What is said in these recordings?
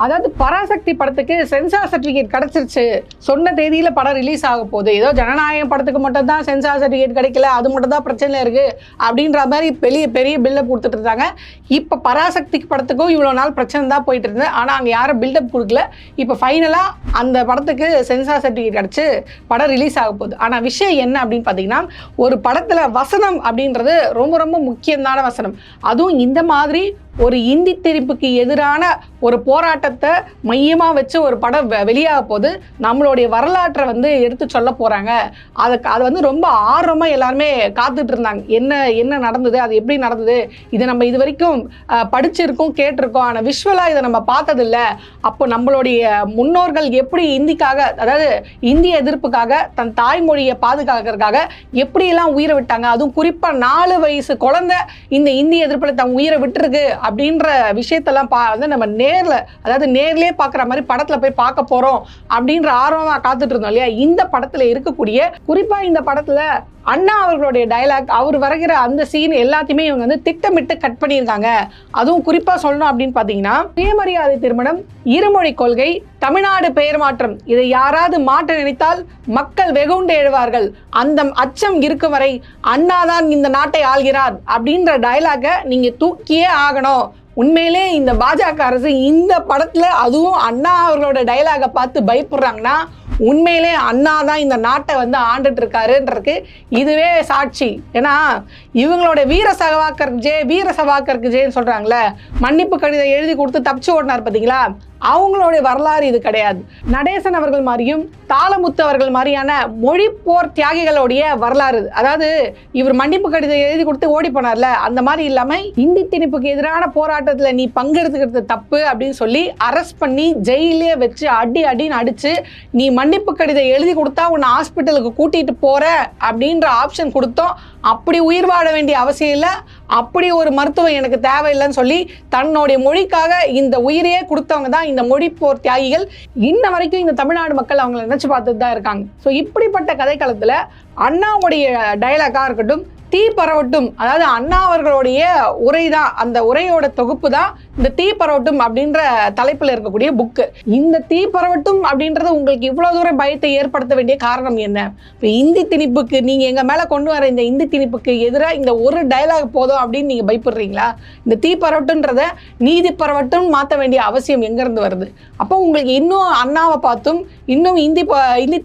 அதாவது பராசக்தி படத்துக்கு sensor certificate கிடைச்சிருச்சு, சொன்ன தேதியில படம் ரிலீஸ் ஆக போகுது, ஏதோ ஜனநாயகம் படத்துக்கு மட்டும் தான் சென்சார் சர்டிஃபிகேட் கிடைக்கல, அது மட்டும் தான் பிரச்சனை இருக்கு அப்படின்ற மாதிரி பெரிய பெரிய பில்டப் கொடுத்துட்டு இருந்தாங்க. இப்போ பராசக்தி படத்துக்கும் இவ்வளோ நாள் பிரச்சனை தான் போயிட்டு இருந்தது. ஆனால் அங்கே யாரும் பில்டப் கொடுக்கல. இப்போ ஃபைனலாக அந்த படத்துக்கு சென்சார் சர்டிஃபிகேட் கிடச்சி படம் ரிலீஸ் ஆக போகுது. ஆனால் விஷயம் என்ன அப்படின்னு பார்த்தீங்கன்னா, ஒரு படத்தில் வசனம் அப்படின்றது ரொம்ப ரொம்ப முக்கியமான வசனம். அதுவும் இந்த மாதிரி ஒரு இந்தி திணிப்புக்கு எதிரான ஒரு போராட்டத்தை மையமாக வச்சு ஒரு படம் வெளியாக போது நம்மளுடைய வரலாற்றை வந்து எடுத்து சொல்ல போகிறாங்க. அது வந்து ரொம்ப ஆர்வமாக எல்லாருமே காத்துட்டு இருந்தாங்க. என்ன நடந்தது, அது எப்படி நடந்தது, இதை நம்ம இது வரைக்கும் படிச்சிருக்கோம், கேட்டிருக்கோம், ஆனால் விஷுவலாக இதை நம்ம பார்த்ததில்ல. அப்போ நம்மளுடைய முன்னோர்கள் எப்படி இந்திக்காக, அதாவது இந்திய எதிர்ப்புக்காக, தன் தாய்மொழியை பாதுகாக்கிறதுக்காக எப்படியெல்லாம் உயிரை விட்டாங்க, அதுவும் குறிப்பாக 4 வயசு குழந்தை இந்த இந்திய எதிர்ப்பில் தன் உயிரை விட்டுருக்கு அப்படின்ற விஷயத்தெல்லாம் வந்து நம்ம நேர்லயே பார்க்குற மாதிரி படத்தில் போய் பார்க்க போகிறோம் அப்படின்ற ஆர்வமாக காத்துட்டு இருந்தோம் இல்லையா. இந்த படத்தில் இருக்கக்கூடிய, குறிப்பாக இந்த படத்தில் அண்ணா அவர்களுடைய டயலாக், அவர் வரைகிற அந்த சீன் எல்லாத்தையுமே இவங்க வந்து திட்டமிட்டு கட் பண்ணியிருக்காங்க. அதுவும் குறிப்பாக சொல்லணும் அப்படின்னு பார்த்தீங்கன்னா, சுயமரியாதை திருமணம், இருமொழி கொள்கை, தமிழ்நாடு பெயர் மாற்றம், இதை யாராவது மாற்ற நினைத்தால் மக்கள் வெகுண்டு எழுவார்கள், அந்த அச்சம் இருக்கும் வரை அண்ணாதான் இந்த நாட்டை ஆள்கிறார் அப்படின்ற டயலாக நீங்க தூக்கியே ஆகணும். உண்மையிலே இந்த பாஜக அரசு இந்த படத்துல அதுவும் அண்ணா அவர்களோட டயலாக பார்த்து பயப்படுறாங்கன்னா, உண்மையிலே அண்ணா தான் இந்த நாட்டை வந்து ஆண்டுட்டு இருக்காருன்றதுக்கு இதுவே சாட்சி. ஏன்னா இவங்களோட வீர சவாக்கருக்கு ஜேன்னு சொல்றாங்களே, மன்னிப்பு கடிதம் எழுதி கொடுத்து தப்பிச்சு ஓடினார் பார்த்தீங்களா, அவங்களுடைய வரலாறு இது கிடையாது. நடேசன் அவர்கள் மாதிரியும் தாளமுத்து அவர்கள் மாதிரியான மொழி போர் தியாகிகளுடைய வரலாறு. அதாவது இவர் மன்னிப்பு கடிதம் எழுதி கொடுத்து ஓடி போனார்ல, அந்த மாதிரி இல்லாம இந்தி திணிப்புக்கு எதிரான போராட்டத்தில் நீ பங்கெடுத்துக்கிறது தப்பு அப்படின்னு சொல்லி அரெஸ்ட் பண்ணி ஜெயிலே வச்சு அடின்னு அடிச்சு, நீ மன்னிப்பு கடிதம் எழுதி கொடுத்தா உன்னை ஹாஸ்பிட்டலுக்கு கூட்டிட்டு போற அப்படின்ற ஆப்ஷன் கொடுத்தோம். அப்படி உயிர் வாழ வேண்டிய அவசியம் இல்லை, அப்படி ஒரு மருத்துவம் எனக்கு தேவையில்லைன்னு சொல்லி தன்னுடைய மொழிக்காக இந்த உயிரையே கொடுத்தவங்க தான் இந்த மொழி போர் தியாகிகள். இன்ன வரைக்கும் இந்த தமிழ்நாடு மக்கள் அவங்களை நினைச்சு பார்த்துட்டு தான் இருக்காங்க. ஸோ இப்படிப்பட்ட கதைக்களத்தில் அண்ணாவுடைய டயலாக்காக இருக்கட்டும், தீ பரவட்டும், அதாவது அண்ணா அவர்களுடைய உரை தான், அந்த உரையோட தொகுப்பு தான் இந்த தீ பரவட்டும் அப்படின்ற தலைப்பில் இருக்கக்கூடிய புக்கு. இந்த தீ பரவட்டும் அப்படின்றது உங்களுக்கு இவ்வளோ தூரம் பயத்தை ஏற்படுத்த வேண்டிய காரணம் என்ன? இப்போ இந்தி திணிப்புக்கு நீங்கள் எங்கள் மேலே கொண்டு வர இந்த இந்தி திணிப்புக்கு எதிராக இந்த ஒரு டயலாக் போதும் அப்படின்னு நீங்கள் பயப்படுறீங்களா? இந்த தீ பரவட்டும்ன்றத நீதி பரவட்டும் மாற்ற வேண்டிய அவசியம் எங்கேருந்து வருது? அப்போ உங்களுக்கு இன்னும் அண்ணாவை பார்த்தும், இன்னும் இந்தி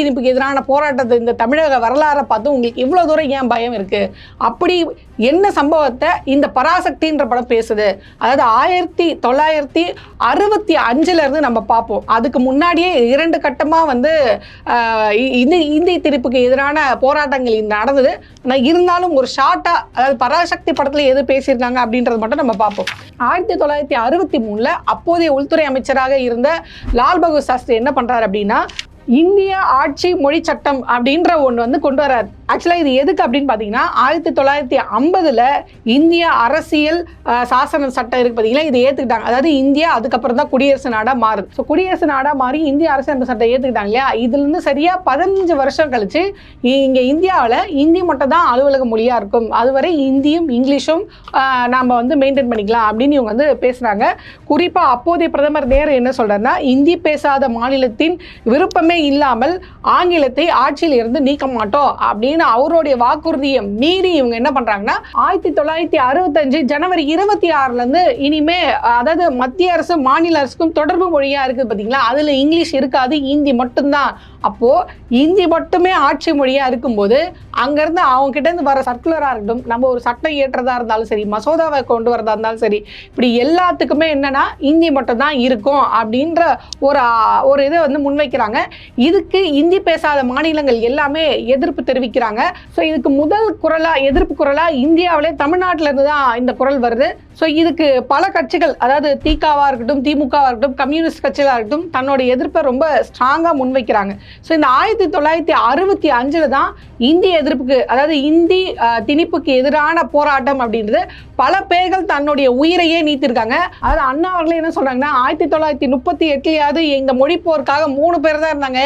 திணிப்புக்கு எதிரான போராட்டத்தை, இந்த தமிழக வரலாறை பார்த்தும் உங்களுக்கு இவ்வளோ தூரம் ஏன் பயம் இருக்குது? அப்படி என்ன சம்பவத்தை இந்த பராசக்தின்ற படம் பேசுது? அதாவது 1965 இருந்து நம்ம பார்ப்போம். அதுக்கு முன்னாடியே 2 கட்டமாக வந்து இந்தி திணிப்புக்கு எதிரான போராட்டங்கள் நடந்தது. ஆனால் இருந்தாலும் ஒரு ஷார்ட்டாக, அதாவது பராசக்தி படத்தில் எது பேசியிருக்காங்க அப்படின்றது மட்டும் நம்ம பார்ப்போம். 1963 அப்போதைய உள்துறை அமைச்சராக இருந்த லால் பகதூர் சாஸ்திரி என்ன பண்ணுறாரு அப்படின்னா, இந்திய ஆட்சி மொழி சட்டம் அப்படின்ற ஒன்று வந்து கொண்டு வரார். ஆக்சுவலாக இது எதுக்கு அப்படின்னு பார்த்தீங்கன்னா, 1950 இந்திய அரசியல் சாசன சட்டம் இருக்கு பார்த்தீங்களா, இதை ஏற்றுக்கிட்டாங்க. அதாவது இந்தியா அதுக்கப்புறம் தான் குடியரசு நாடாக மாறுது. ஸோ குடியரசு நாடாக மாறி இந்திய அரசியல் சட்டம் ஏற்றுக்கிட்டாங்க இல்லையா. இதுலேருந்து சரியாக 15 வருஷம் கழிச்சு இங்கே இந்தியாவில் இந்தி மட்டும் தான் அலுவலக மொழியாக இருக்கும், அதுவரை இந்தியும் இங்கிலீஷும் நாம் வந்து மெயின்டைன் பண்ணிக்கலாம் அப்படின்னு இவங்க வந்து பேசுகிறாங்க. குறிப்பாக அப்போதைய பிரதமர் நேரு என்ன சொல்கிறாருன்னா, இந்தி பேசாத மாநிலத்தின் விருப்பமே இல்லாமல் ஆங்கிலத்தை ஆட்சியில் இருந்து நீக்க மாட்டோம் அப்படின்னு அவருடைய வாக்குறுதியை மீறி இவங்க என்ன பண்றாங்கன்னா, 1965 ஜனவரி 26 இனிமே, அதாவது மத்திய அரசு மாநில அரசுக்கும் தொடர்பு மொழியா இருக்கு பாத்தீங்களா, அதுல இங்கிலீஷ் இருக்காது, இந்தி மட்டும்தான். அப்போ இந்தி மட்டுமே ஆட்சி மொழியா இருக்கும்போது அங்கிருந்து அவங்க கிட்ட இருந்து வர சர்க்குலரா இருக்கட்டும், நம்ம ஒரு சட்டம் ஏற்றதா இருந்தாலும் சரி, மசோதாவை கொண்டு வரதா இருந்தாலும் சரி, இப்படி எல்லாத்துக்குமே என்னன்னா இந்தி மட்டும் தான் இருக்கும் அப்படின்ற ஒரு இதை வந்து முன்வைக்கிறாங்க. இதுக்கு இந்தி பேசாத மாநிலங்கள் எல்லாமே எதிர்ப்பு தெரிவிக்கிறாங்க. ஸோ இதுக்கு முதல் எதிர்ப்பு குரலா இந்தியாவிலே தமிழ்நாட்டில இருந்து தான் இந்த குரல் வருது. ஸோ இதுக்கு பல கட்சிகள், அதாவது திகாவா இருக்கட்டும், திமுகவா இருக்கட்டும், கம்யூனிஸ்ட் கட்சிகளாக இருக்கட்டும், தன்னோட எதிர்ப்பை ரொம்ப ஸ்ட்ராங்காக முன்வைக்கிறாங்க. ஸோ இந்த 1965 தான் இந்திய எதிர்ப்புக்கு, அதாவது இந்தி திணிப்புக்கு எதிரான போராட்டம் அப்படின்றது பல பேர்கள் தன்னுடைய உயிரையே நீத்திருக்காங்க. அதாவது அண்ணா அவர்களே என்ன சொல்றாங்கன்னா, 1938 இந்த மொழி போருக்காக 3 பேர் தான் இருந்தாங்க,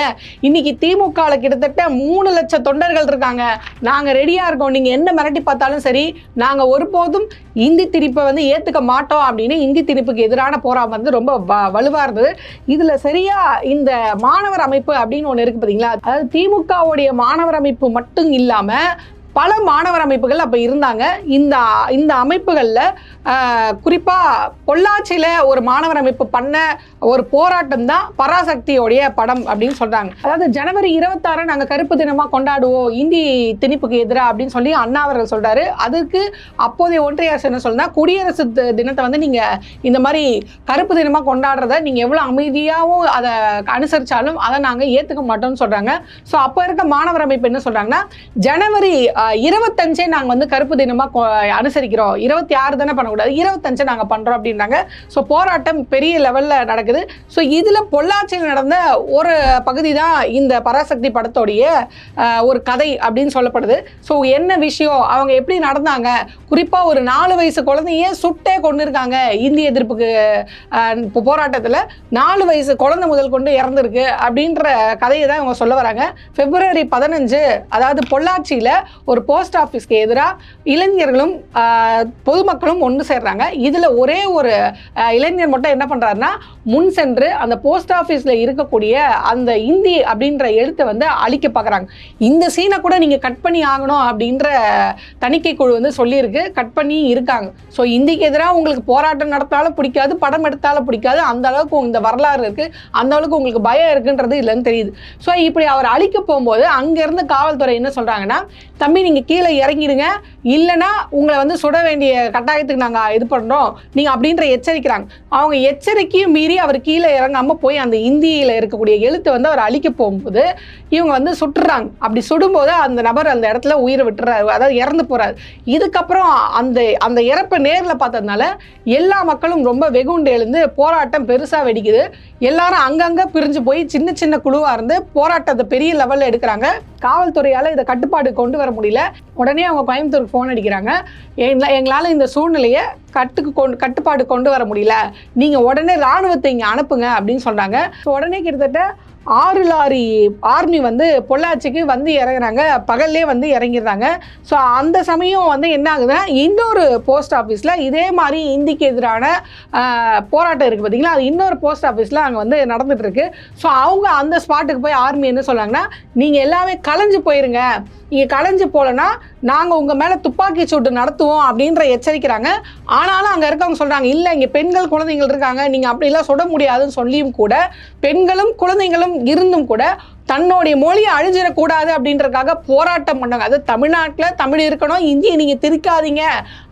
இன்னைக்கு திமுக கிட்டத்தட்ட 3 லட்சம் தொண்டர்கள் இருக்காங்க இருக்காங்க, நாங்கள் ரெடியாக இருக்கோம், நீங்கள் என்ன மிரட்டி பார்த்தாலும் சரி நாங்கள் ஒருபோதும் இந்தி திணிப்பை வந்து ஏற்றுக்க மாட்டோம் அப்படின்னு இந்தி திணிப்புக்கு எதிரான போராட்டம் வந்து ரொம்ப வலுவாக இருந்தது. இதில் சரியா இந்த மாணவர் அமைப்பு அப்படின்னு ஒன்று இருக்குது பார்த்தீங்களா, அதாவது திமுகவுடைய மாணவர் அமைப்பு மட்டும் இல்லாமல் பல மாணவர் அமைப்புகள் அப்போ இருந்தாங்க. இந்த அமைப்புகளில் குறிப்பாக பொள்ளாச்சியில் ஒரு மாணவர் அமைப்பு பண்ண ஒரு போராட்டம் தான் பராசக்தியோடைய படம் அப்படின்னு சொல்கிறாங்க. அதாவது ஜனவரி 26 நாங்கள் கருப்பு தினமாக கொண்டாடுவோம் இந்தி திணிப்புக்கு எதிராக அப்படின்னு சொல்லி அண்ணா அவர்கள் சொல்கிறாரு. அதுக்கு அப்போதைய ஒன்றிய அரசு என்ன சொல்லுன்னா, குடியரசு தினத்தை வந்து நீங்கள் இந்த மாதிரி கருப்பு தினமாக கொண்டாடுறத நீங்கள் எவ்வளோ அமைதியாகவும் அதை அனுசரித்தாலும் அதை நாங்கள் ஏற்றுக்க மாட்டோம்னு சொல்கிறாங்க. ஸோ அப்போ இருக்க மாணவர் அமைப்பு என்ன சொல்கிறாங்கன்னா, ஜனவரி 25 நாங்கள் வந்து கருப்பு தினமாக அனுசரிக்கிறோம், 26 தானே பண்ணக்கூடாது, 25 நாங்கள் பண்ணுறோம் அப்படின்றாங்க. ஸோ போராட்டம் பெரிய லெவலில் நடக்குது. ஸோ இதில் பொள்ளாச்சியில் நடந்த ஒரு பகுதி தான் இந்த பராசக்தி படத்தோடைய ஒரு கதை அப்படின்னு சொல்லப்படுது. ஸோ என்ன விஷயம், அவங்க எப்படி நடந்தாங்க, குறிப்பாக ஒரு 4 வயசு குழந்தைய சுட்டே கொண்டு இருக்காங்க இந்திய எதிர்ப்புக்கு போராட்டத்தில், 4 வயசு குழந்தை முதல் கொண்டு இறந்துருக்கு அப்படின்ற கதையை தான் இவங்க சொல்ல வராங்க. February 15 அதாவது பொள்ளாச்சியில் ஒரு போஸ்ட் ஆஃபீஸ்க்கு எதிராக இளைஞர்களும் பொதுமக்களும் ஒன்று சேர்றாங்க. இதில் ஒரே ஒரு இளைஞர் மட்டும் என்ன பண்ணுறாருன்னா, முன் சென்று அந்த போஸ்ட் ஆஃபீஸில் இருக்கக்கூடிய அந்த இந்தி அப்படின்ற எழுத்தை வந்து அழிக்க பார்க்குறாங்க. இந்த சீனை கூட நீங்கள் கட் பண்ணி ஆகணும் அப்படின்ற தணிக்கை குழு வந்து சொல்லியிருக்கு, கட் பண்ணி இருக்காங்க. ஸோ இந்திக்கு எதிராக உங்களுக்கு போராட்டம் நடத்தாலும் பிடிக்காது, படம் எடுத்தாலும் பிடிக்காது, அந்த அளவுக்கு இந்த வரலாறு இருக்குது, அந்த அளவுக்கு உங்களுக்கு பயம் இருக்குன்றது இல்லைன்னு தெரியுது. ஸோ இப்படி அவர் அழிக்க போகும்போது அங்கேருந்து காவல்துறை என்ன சொல்கிறாங்கன்னா, தம்பி நீங்கள் கீழே இறங்கிடுங்க, இல்லைன்னா உங்களை வந்து சுட வேண்டிய கட்டாயத்துக்கு நாங்கள் இது பண்ணுறோம் நீங்கள் அப்படின்ற எச்சரிக்கிறாங்க. அவங்க எச்சரிக்கையும் மீறி அவர் கீழே இறங்காமல் போய் அந்த இந்தியில் இருக்கக்கூடிய எழுத்தை வந்து அவர் அழிக்க போகும்போது இவங்க வந்து சுட்டுறாங்க. அப்படி சுடும்போது அந்த நபர் அந்த இடத்துல உயிரை விட்டுறாரு, அதாவது இறந்து போகிறாரு. இதுக்கப்புறம் அந்த இறப்பை நேரில் பார்த்ததுனால எல்லா மக்களும் ரொம்ப வெகுண்டு எழுந்து போராட்டம் பெருசாக வெடிக்குது. எல்லாரும் அங்கங்கே பிரிஞ்சு போய் சின்ன சின்ன குழுவாக இருந்து போராட்டத்தை பெரிய லெவலில் எடுக்கிறாங்க. காவல்துறையால் இதை கட்டுப்பாடு கொண்டு வர முடியல. உடனே அவங்க கோயம்புத்தூருக்கு ஃபோன் அடிக்கிறாங்க, எங்களால் இந்த சூழ்நிலையை கட்டுப்பாடு கொண்டு வர முடியல, நீங்கள் உடனே இராணுவத்தை இங்கே அனுப்புங்க அப்படின்னு சொல்கிறாங்க. ஸோ உடனே கிட்டத்தட்ட 6 லாரி ஆர்மி வந்து பொள்ளாச்சிக்கு வந்து இறங்குறாங்க, பகல்லே வந்து இறங்கிடுறாங்க. ஸோ அந்த சமயம் வந்து என்ன ஆகுதுன்னா, இன்னொரு போஸ்ட் ஆஃபீஸில் இதே மாதிரி இந்திக்கு எதிரான போராட்டம் இருக்குது பார்த்தீங்களா, அது இன்னொரு போஸ்ட் ஆஃபீஸில் அங்கே வந்து நடந்துகிட்ருக்கு. ஸோ அவங்க அந்த ஸ்பாட்டுக்கு போய் ஆர்மி என்ன சொல்கிறாங்கன்னா, நீங்கள் எல்லாமே கலைஞ்சு போயிருங்க, நீங்கள் கலைஞ்சு போகலன்னா நாங்கள் உங்கள் மேலே துப்பாக்கி சூட்டு நடத்துவோம் அப்படின்ற எச்சரிக்கிறாங்க. ஆனாலும் அங்கே இருக்கவங்க சொல்கிறாங்க, இல்லை இங்கே பெண்கள் குழந்தைகள் இருக்காங்க, நீங்கள் அப்படிலாம் சுட முடியாதுன்னு சொல்லியும் கூட பெண்களும் குழந்தைங்களும் இருந்தும் கூட தன்னுடைய மொழியை அழிஞ்சிடக்கூடாது அப்படின்றதுக்காக போராட்டம் பண்ணாங்க. அது தமிழ்நாட்டில் தமிழ் இருக்கணும், இந்தியை நீங்கள் திரிக்காதீங்க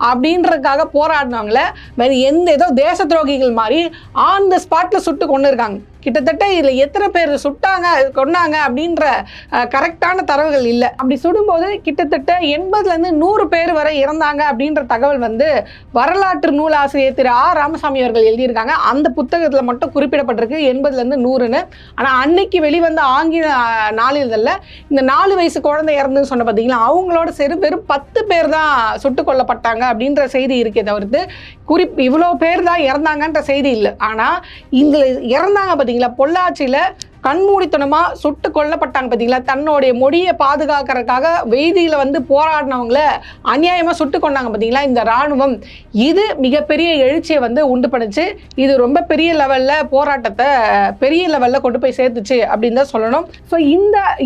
அப்படின்றதுக்காக போராடினவங்கள வேறு ஏதோ தேச துரோகிகள் மாதிரி ஆன் த ஸ்பாட்டில் சுட்டு கொண்டு இருக்காங்க. கிட்டத்தட்ட இதில் எத்தனை பேர் கொண்டாங்க அப்படின்ற கரெக்டான தரவுகள் இல்லை. அப்படி சுடும்போது கிட்டத்தட்ட 80லேருந்து 100 பேர் வரை இறந்தாங்க அப்படின்ற தகவல் வந்து வரலாற்று நூலாசிரியர் திரு ஆர் ராமசாமி அவர்கள் எழுதியிருக்காங்க. அந்த புத்தகத்தில் மட்டும் குறிப்பிடப்பட்டிருக்கு 80லேருந்து 100ன்னு. ஆனால் அன்னைக்கு வெளிவந்த ஆங்கில நாளிதழில் இந்த 4 வயசு குழந்தை இறந்துன்னு சொன்ன பார்த்தீங்களா, அவங்களோட வெறும் 10 பேர் தான் சுட்டுக் கொல்லப்பட்டாங்க அப்படின்ற செய்தி இருக்கே தவிர்த்து இவ்வளோ பேர் தான் இறந்தாங்கன்ற செய்தி இல்லை. ஆனால் இதில் இறந்தாங்க பார்த்தீங்களா, பொள்ளாச்சியில் கண்மூடித்தனமாக சுட்டு கொல்லப்பட்டாங்க பார்த்தீங்களா, தன்னுடைய மொழியை பாதுகாக்கிறதுக்காக வெய்தியில் வந்து போராடினவங்கள அநியாயமாக சுட்டு கொண்டாங்க பார்த்தீங்களா இந்த இராணுவம். இது மிகப்பெரிய எழுச்சியை வந்து உண்டு பண்ணுச்சு. இது ரொம்ப பெரிய லெவலில் போராட்டத்தை பெரிய லெவலில் கொண்டு போய் சேர்த்துச்சு அப்படின்னு தான் சொல்லணும். ஸோ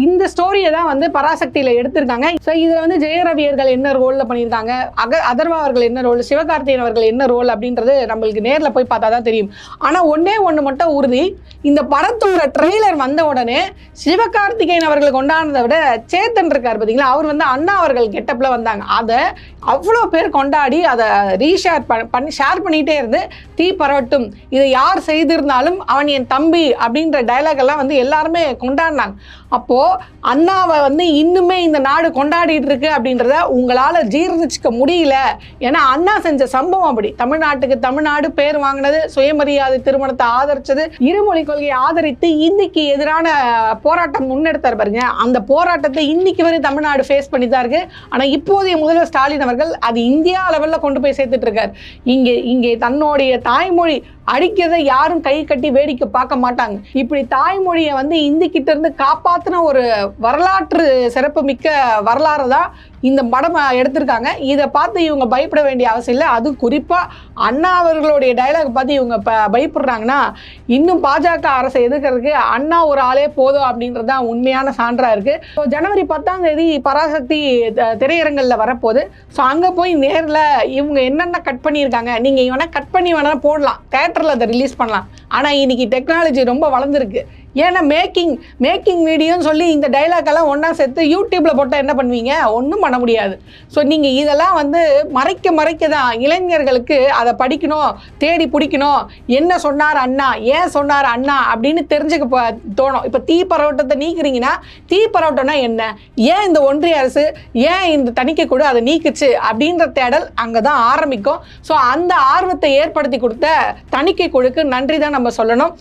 இந்த ஸ்டோரியை தான் வந்து பராசக்தியில் எடுத்திருக்காங்க. ஸோ இதில் வந்து ஜெயரவியர்கள் என்ன ரோலில் பண்ணியிருக்காங்க, அதர்வா அவர்கள் என்ன ரோல், சிவகார்த்திகேயன் அவர்கள் என்ன ரோல் அப்படின்றது நம்மளுக்கு நேரில் போய் பார்த்தா தான் தெரியும். ஆனால் ஒன்று மட்டும் உறுதி, இந்த படத்தோட ட்ரெய்லர் வந்த உடனே சிவகார்த்திகேயன் அவர்கள் கொண்டாடுறதை விட சேத்தன் இருக்கார் பார்த்தீங்களா, அவர் வந்து அண்ணா அவர்கள் கெட்டப்பில் வந்தாங்க. அதை அவ்வளோ பேர் கொண்டாடி அதை ரீஷேர் பண்ணி ஷேர் பண்ணிகிட்டே இருந்து தீ பரவட்டும், இதை யார் செய்திருந்தாலும் அவன் என் தம்பி அப்படின்ற டைலாக் எல்லாம் வந்து எல்லாருமே கொண்டாடினாங்க. அப்போது அண்ணாவை வந்து இன்னுமே இந்த நாடு கொண்டாடிட்டு இருக்கு அப்படின்றத உங்களால் ஜீர்ணிச்சிக்க முடியல. ஏன்னா அண்ணா செஞ்ச சம்பவம் அப்படி. தமிழ்நாடு பேர் வாங்கினது, சுயமரியாதை திருமணத்தை ஆதரிச்சது, இருமொழி கொள்கையை ஆதரித்து இந்திக்கு எதிரான போராட்டம் முன்னெடுத்தார் பாருங்க. அந்த போராட்டத்தை இன்னைக்கு வரை தமிழ்நாடு ஃபேஸ் பண்ணி தான் இருக்கு. ஆனால் இப்போதைய முதல்வர் ஸ்டாலின் அவர்கள் அது இந்தியா லெவலில் கொண்டு போய் சேர்த்துட்டு இருக்கார். இங்கே தன்னுடைய தாய்மொழி அடிக்கிறத யாரும் கை கட்டி வேடிக்கை பார்க்க மாட்டாங்க. இப்படி தாய்மொழியை வந்து இந்தி கிட்ட இருந்து காப்பாற்றின ஒரு வரலாற்று சிறப்பு மிக்க வரலாறு தான் இந்த படம் எடுத்திருக்காங்க. இதை பார்த்து இவங்க பயப்பட வேண்டிய அவசியம் இல்லை. அதுவும் குறிப்பாக அண்ணா அவர்களுடைய டைலாக் பார்த்து இவங்க பயப்படுறாங்கன்னா இன்னும் பாஜக அரசை எதிர்க்கிறதுக்கு அண்ணா ஒரு ஆளே போதும் அப்படின்றது தான் உண்மையான சான்றாக இருக்குது. ஸோ ஜனவரி 10ஆம் தேதி பராசக்தி திரையரங்கில் வரப்போகுது. ஸோ அங்கே போய் நேரில் இவங்க என்னென்ன கட் பண்ணியிருக்காங்க, நீங்கள் இவனை கட் பண்ணி வேணால் போடலாம், தேட்டரில் அதை ரிலீஸ் பண்ணலாம். ஆனால் இன்னைக்கு டெக்னாலஜி ரொம்ப வளர்ந்துருக்கு. ஏன்னா மேக்கிங் வீடியோன்னு சொல்லி இந்த டைலாக்கெல்லாம் ஒன்றா சேர்த்து யூடியூப்பில் போட்டால் என்ன பண்ணுவீங்க? ஒன்றும் பண்ண முடியாது. ஸோ நீங்கள் இதெல்லாம் வந்து மறைக்க தான் இளைஞர்களுக்கு அதை படிக்கணும், தேடி பிடிக்கணும். என்ன சொன்னார் அண்ணா, ஏன் சொன்னார் அண்ணா அப்படின்னு தெரிஞ்சுக்க தோணும். இப்போ தீ பரவட்டத்தை நீக்கிறீங்கன்னா தீ பரவட்டம்னா என்ன, ஏன் இந்த ஒன்றிய அரசு, ஏன் இந்த தணிக்கை குழு அதை நீக்குச்சு அப்படின்ற தேடல் அங்கே தான் ஆரம்பிக்கும். ஸோ அந்த ஆர்வத்தை ஏற்படுத்தி கொடுத்த தணிக்கை குழுக்கு நன்றி தான் நம்ம சொல்லணும்.